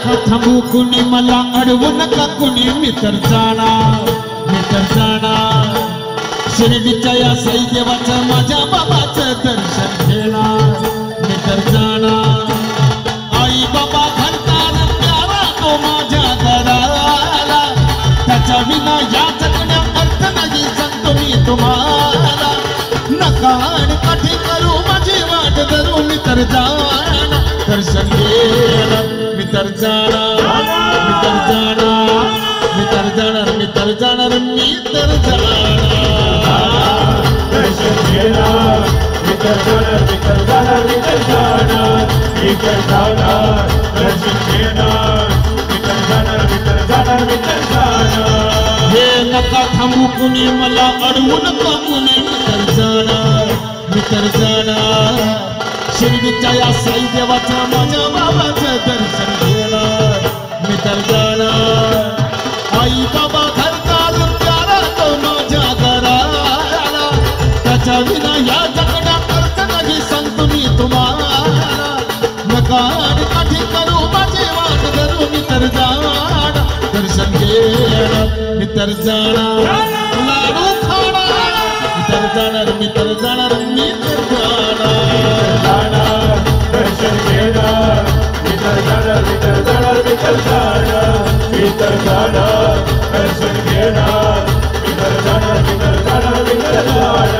नका थांबू कुणी मला अडवू नका कुणी मी तर जाणार शिर्डीच्या या साई देवाचं माझ्या बाबाचं दर्शन घेणार मी तर जाणार आई बाबा घंटार प्यारा तो माझ्या घराला त्याच्या विना या जगण्यात अर्थ नाही सांगतो मी तुम्हाला नका आणि काठी करू माझी वाट धरू मी तर जाणार दर्शन घेणार मी तर जाणार मी तर जाणार मी तर जाणार मी तर जाणार मी तर जाणार दर्शन घेणार मी तर जाणार मी तर जाणार मी तर जाणार मी तर जाणार दर्शन घेणार मी तर जाणार मी तर जाणार मी तर जाणार हे नका थांबू कुणी मला अडवू नका कुणी मी तर जाणार शिर्डीच्या या साई देवाचं माझ्या बाबाचं दर्शन घेणार मी तर जाणार आई बाबा घरदार प्यारा तो माझ्या घराला त्याच्या विना या जगण्यात अर्थ नाही सांगतो मी तुम्हाला नका आणि काठी करू माझी वाट धरू मी तर जाणार दर्शन घेणार मी तर जाणार लाडू खाणार मी तर जाणार मी तर जाणार मी तर जाणार दर्शन घेणार मी तर जाणार मी तर जाणार मी तर जाणार मी तर जाणार दर्शन घेणार मी तर जाणार मी तर जाणार मी तर जाणार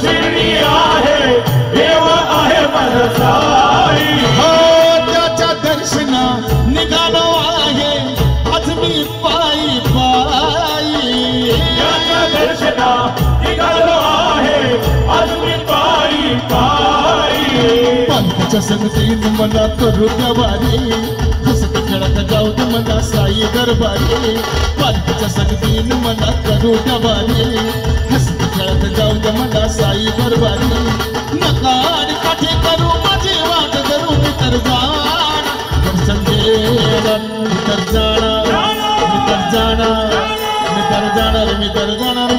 शिर्डी आहे देव आहे माझा साई हो त्याच्या दर्शना निघालो आहे आज मी पायी त्याच्या दर्शना निघालो आहे आज मी पायी पंथच्या संगतीन मला करू द्यावारी हसत खेळत जाऊ दे मला साई दरबारी पंथच्या संगतीन मला करू द्यावारी हसत खेळत जाऊ दे मला साई दरबारी नका आणि काठी करू माझी वाट धरू मी तर जाणार दर्शन घेणार मी तर जाणार मी तर जाणार मी तर जाणार मी तर जाणार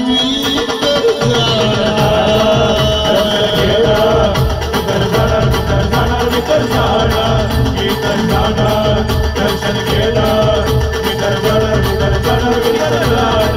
मी तर जाणार मी तर जाणार मी तर जाणार दर्शन घेणार मी तर जाणार मी तर जाणार मी तर जाणार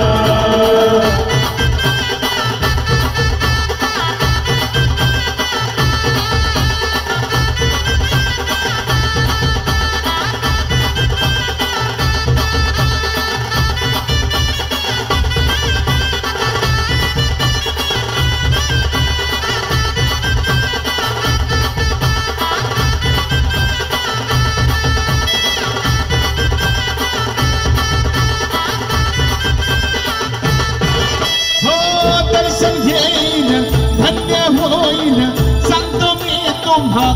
दर्शन घेईन धन्य होईन सांगतो मी तुम्हा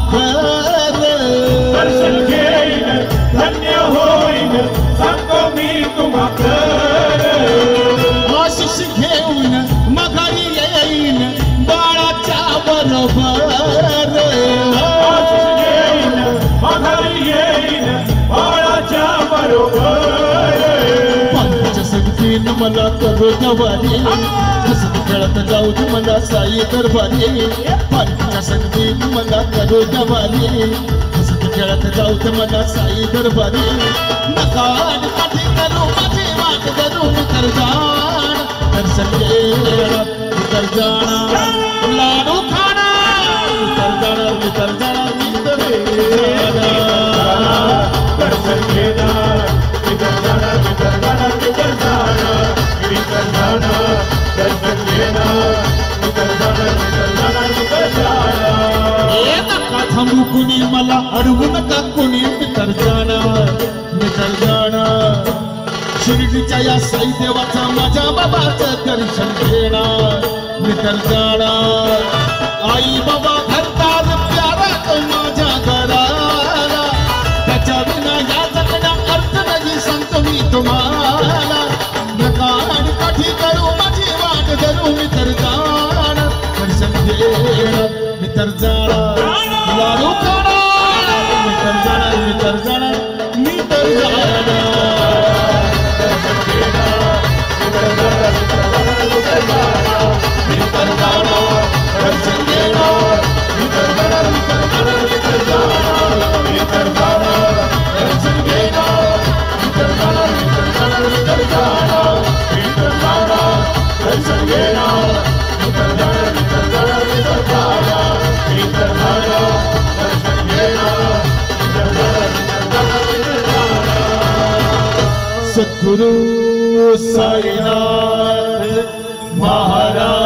दर्शन घेईन धन्य होईन सांगतो मी तुम्हा आशिष घेऊन मघारी येईन बाळाच्या बरोबर आशिष घेईन मघारी येईन बाळाच्या बरोबर पंथच्या संगतीन मला करू द्यावारी हसत खेळत जाऊ दे मला साई दरबारी पंथच्या संगतीन मला करू द्यावारी हसत खेळत जाऊ दे मला साई दरबारी नका आणि काठी करू माझी वाट धरू मी तर जाणार दर्शन घेणार मी तर जाणार लाडू खाणार मी तर जाणार मी तर जाणार मी तर जाणार दर्शन घेणार मी तर जाणार मी तर जाणार मी तर जाणार मी तर जाणार दर्शन घेणार मी तर जाणार मी तर जाणार मी तर जाणार नका थांबू कुणी मला अडवू नका कुणी मी तर जाणार शिर्डीच्या या साई देवाचं माझ्या बाबाचं दर्शन घेणार मी तर जाणार आई बाबा घरदार प्यारा तो माझ्या घराला त्याच्या विना या जगण्यात अर्थ नाही सांगतो मी तर जाणार दर्शन घेणार मी तर जाणार लाडू खाणार मी तर जाणार मी तर जाणार मी तर जाणार दर्शन घेणार मी तर जाणार मी तर जाणार मी तर जाणार दर्शन घेणार मी तर जाणार मी तर जाणार मी तर जाणार मी तर जाणार दर्शन घेणार मी तर जाणार मी तर जाणार मी तर जाणार मी तर जाणार दर्शन घेणार मी तर जाणार मी तर जाणार मी तर जाणार मी तर जाणार दर्शन घेणार मी तर जाणार मी तर जाणार मी तर जाणार सद्गुरु साईनाथ महाराज